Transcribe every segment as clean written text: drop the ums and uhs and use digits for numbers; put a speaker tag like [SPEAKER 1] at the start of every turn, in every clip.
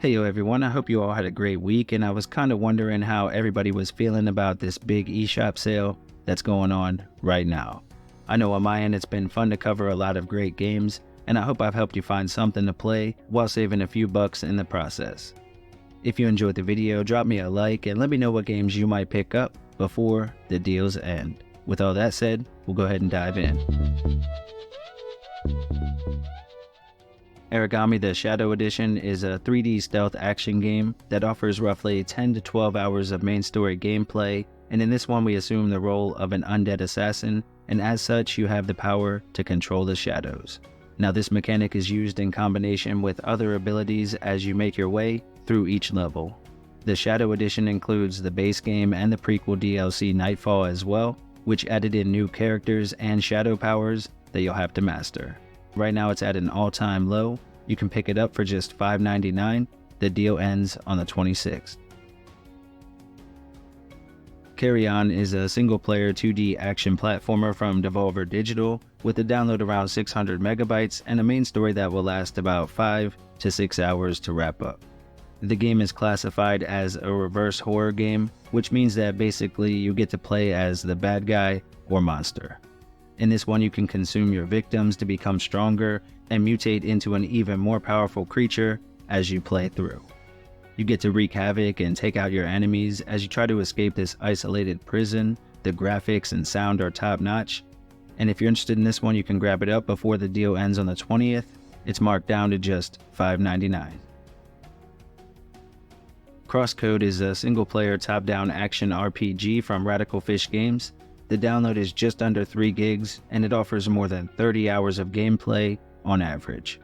[SPEAKER 1] Hey yo everyone, I hope you all had a great week, and I was kind of wondering how everybody was feeling about this big eShop sale that's going on right now. I know on my end it's been fun to cover a lot of great games, and I hope I've helped you find something to play while saving a few bucks in the process. If you enjoyed the video, drop me a like and let me know what games you might pick up before the deals end. With all that said, we'll go ahead and dive in. Aragami the Shadow Edition is a 3D stealth action game that offers roughly 10 to 12 hours of main story gameplay, and in this one we assume the role of an undead assassin, and as such you have the power to control the shadows. Now this mechanic is used in combination with other abilities as you make your way through each level. The Shadow Edition includes the base game and the prequel DLC Nightfall as well, which added in new characters and shadow powers that you'll have to master. Right now it's at an all-time low. You can pick it up for just $5.99. The deal ends on the 26th. Carrion is a single-player 2D action platformer from Devolver Digital with a download around 600 megabytes and a main story that will last about 5 to 6 hours to wrap up. The game is classified as a reverse horror game, which means that basically you get to play as the bad guy or monster. In this one you can consume your victims to become stronger and mutate into an even more powerful creature as you play through. You get to wreak havoc and take out your enemies as you try to escape this isolated prison. The graphics and sound are top notch, and if you're interested in this one you can grab it up before the deal ends on the 20th. It's marked down to just $5.99. CrossCode is a single-player top-down action RPG from Radical Fish Games. The download is just under 3 gigs, and it offers more than 30 hours of gameplay on average.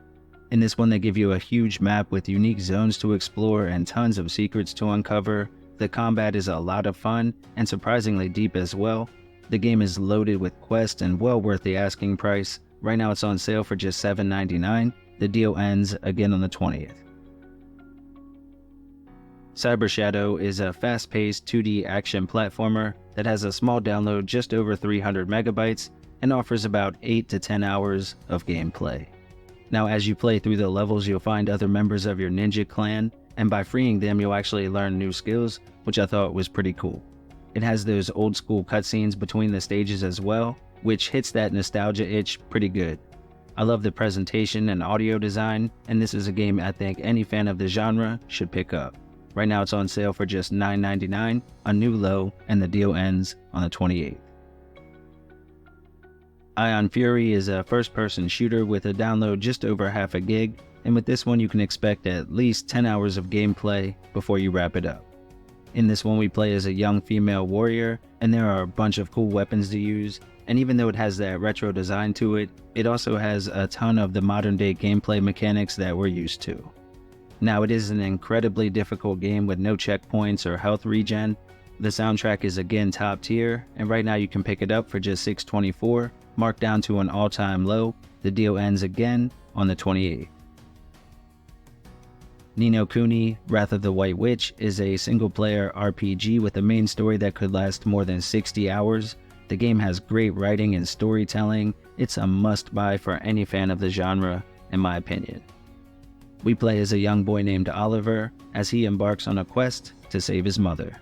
[SPEAKER 1] In this one they give you a huge map with unique zones to explore and tons of secrets to uncover. The combat is a lot of fun and surprisingly deep as well. The game is loaded with quests and well worth the asking price. Right now it's on sale for just $7.99. The deal ends again on the 20th. Cyber Shadow is a fast-paced 2D action platformer that has a small download just over 300 megabytes and offers about 8 to 10 hours of gameplay. Now as you play through the levels you'll find other members of your ninja clan, and by freeing them you'll actually learn new skills, which I thought was pretty cool. It has those old school cutscenes between the stages as well, which hits that nostalgia itch pretty good. I love the presentation and audio design, and this is a game I think any fan of the genre should pick up. Right now it's on sale for just $9.99, a new low, and the deal ends on the 28th. Ion Fury is a first-person shooter with a download just over half a gig, and with this one you can expect at least 10 hours of gameplay before you wrap it up. In this one we play as a young female warrior, and there are a bunch of cool weapons to use, and even though it has that retro design to it, it also has a ton of the modern-day gameplay mechanics that we're used to. Now it is an incredibly difficult game with no checkpoints or health regen. The soundtrack is again top tier, and right now you can pick it up for just $6.24, marked down to an all-time low. The deal ends again on the 28th. Ni no Kuni, Wrath of the White Witch is a single-player RPG with a main story that could last more than 60 hours. The game has great writing and storytelling. It's a must-buy for any fan of the genre, in my opinion. We play as a young boy named Oliver as he embarks on a quest to save his mother.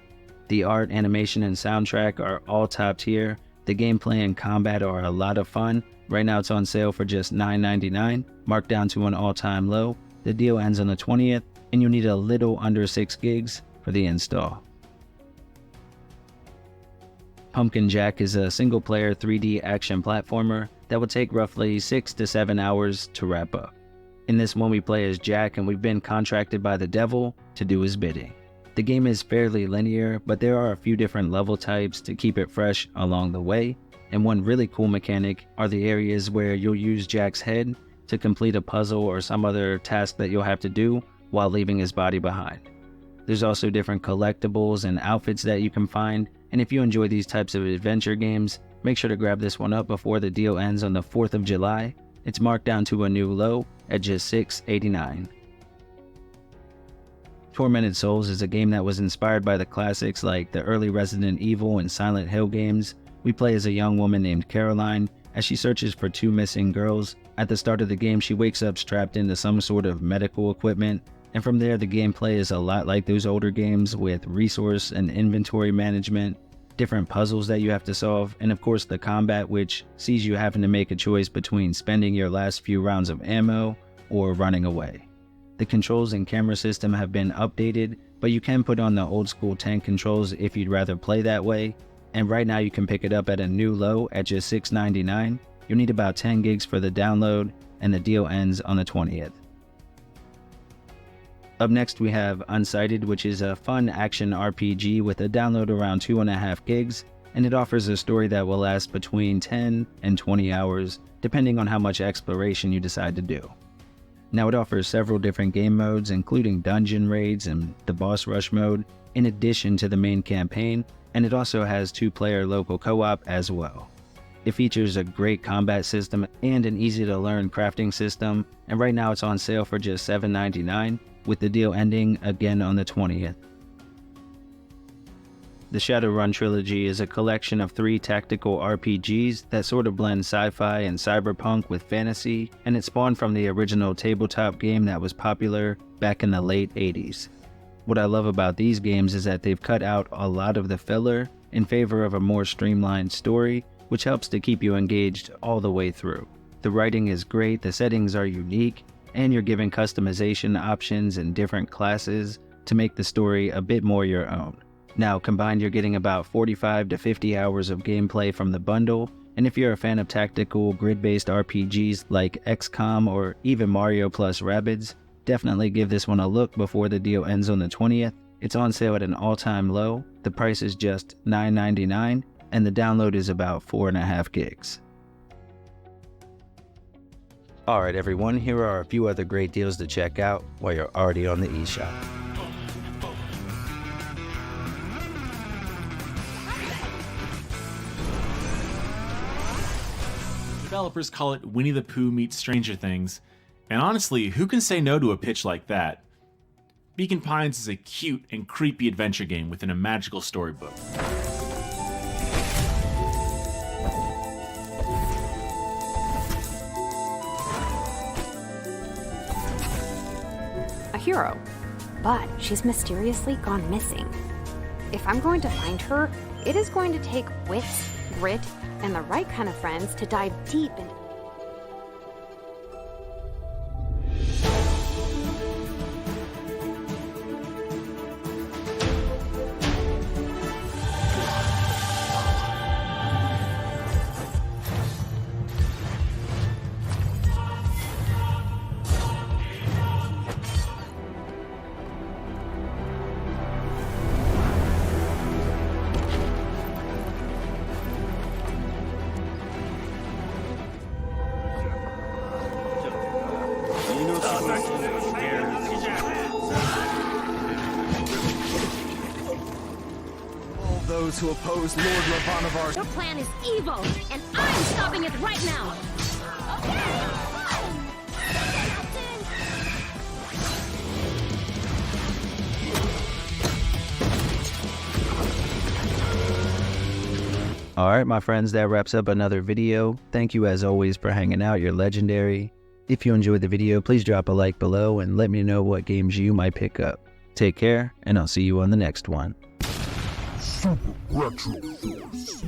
[SPEAKER 1] The art, animation, and soundtrack are all top tier. The gameplay and combat are a lot of fun. Right now it's on sale for just $9.99, marked down to an all-time low. The deal ends on the 20th, and you'll need a little under 6 gigs for the install. Pumpkin Jack is a single-player 3D action platformer that will take roughly 6 to 7 hours to wrap up. In this one we play as Jack, and we've been contracted by the devil to do his bidding. The game is fairly linear, but there are a few different level types to keep it fresh along the way, and one really cool mechanic are the areas where you'll use Jack's head to complete a puzzle or some other task that you'll have to do while leaving his body behind. There's also different collectibles and outfits that you can find, and if you enjoy these types of adventure games, make sure to grab this one up before the deal ends on the 4th of July. It's marked down to a new low at just $6.89. Tormented Souls is a game that was inspired by the classics like the early Resident Evil and Silent Hill games. We play as a young woman named Caroline as she searches for 2 missing girls. At the start of the game, she wakes up strapped into some sort of medical equipment. And from there, the gameplay is a lot like those older games with resource and inventory management, different puzzles that you have to solve, and of course the combat, which sees you having to make a choice between spending your last few rounds of ammo or running away. The controls and camera system have been updated, but you can put on the old school tank controls if you'd rather play that way, and right now you can pick it up at a new low at just $6.99. You'll need about 10 gigs for the download, and the deal ends on the 20th. Up next we have Unsighted, which is a fun action RPG with a download around 2.5 gigs, and it offers a story that will last between 10 and 20 hours, depending on how much exploration you decide to do. Now it offers several different game modes, including dungeon raids and the boss rush mode, in addition to the main campaign, and it also has 2-player local co-op as well. It features a great combat system and an easy-to-learn crafting system, and right now it's on sale for just $7.99, with the deal ending again on the 20th. The Shadowrun Trilogy is a collection of 3 tactical RPGs that sort of blend sci-fi and cyberpunk with fantasy, and it spawned from the original tabletop game that was popular back in the late 80s. What I love about these games is that they've cut out a lot of the filler in favor of a more streamlined story, which helps to keep you engaged all the way through. The writing is great, the settings are unique, and you're given customization options and different classes to make the story a bit more your own. Now combined, you're getting about 45 to 50 hours of gameplay from the bundle, and if you're a fan of tactical grid-based RPGs like XCOM or even Mario plus Rabbids, definitely give this one a look before the deal ends on the 20th. It's on sale at an all-time low, the price is just $9.99, and the download is about 4.5 gigs. Alright everyone, here are a few other great deals to check out while you're already on the eShop.
[SPEAKER 2] Developers call it Winnie the Pooh meets Stranger Things, and honestly, who can say no to a pitch like that? Beacon Pines is a cute and creepy adventure game within a magical storybook.
[SPEAKER 3] A hero, but she's mysteriously gone missing. If I'm going to find her, it is going to take wits, grit, and the right kind of friends to dive deep into.
[SPEAKER 4] Those who oppose Lord Ravanavar.
[SPEAKER 5] Your plan is evil, and I'm stopping it right now!
[SPEAKER 1] Alright my friends, that wraps up another video. Thank you as always for hanging out, you're legendary. If you enjoyed the video, please drop a like below and let me know what games you might pick up. Take care, and I'll see you on the next one.
[SPEAKER 6] Super Retro Force.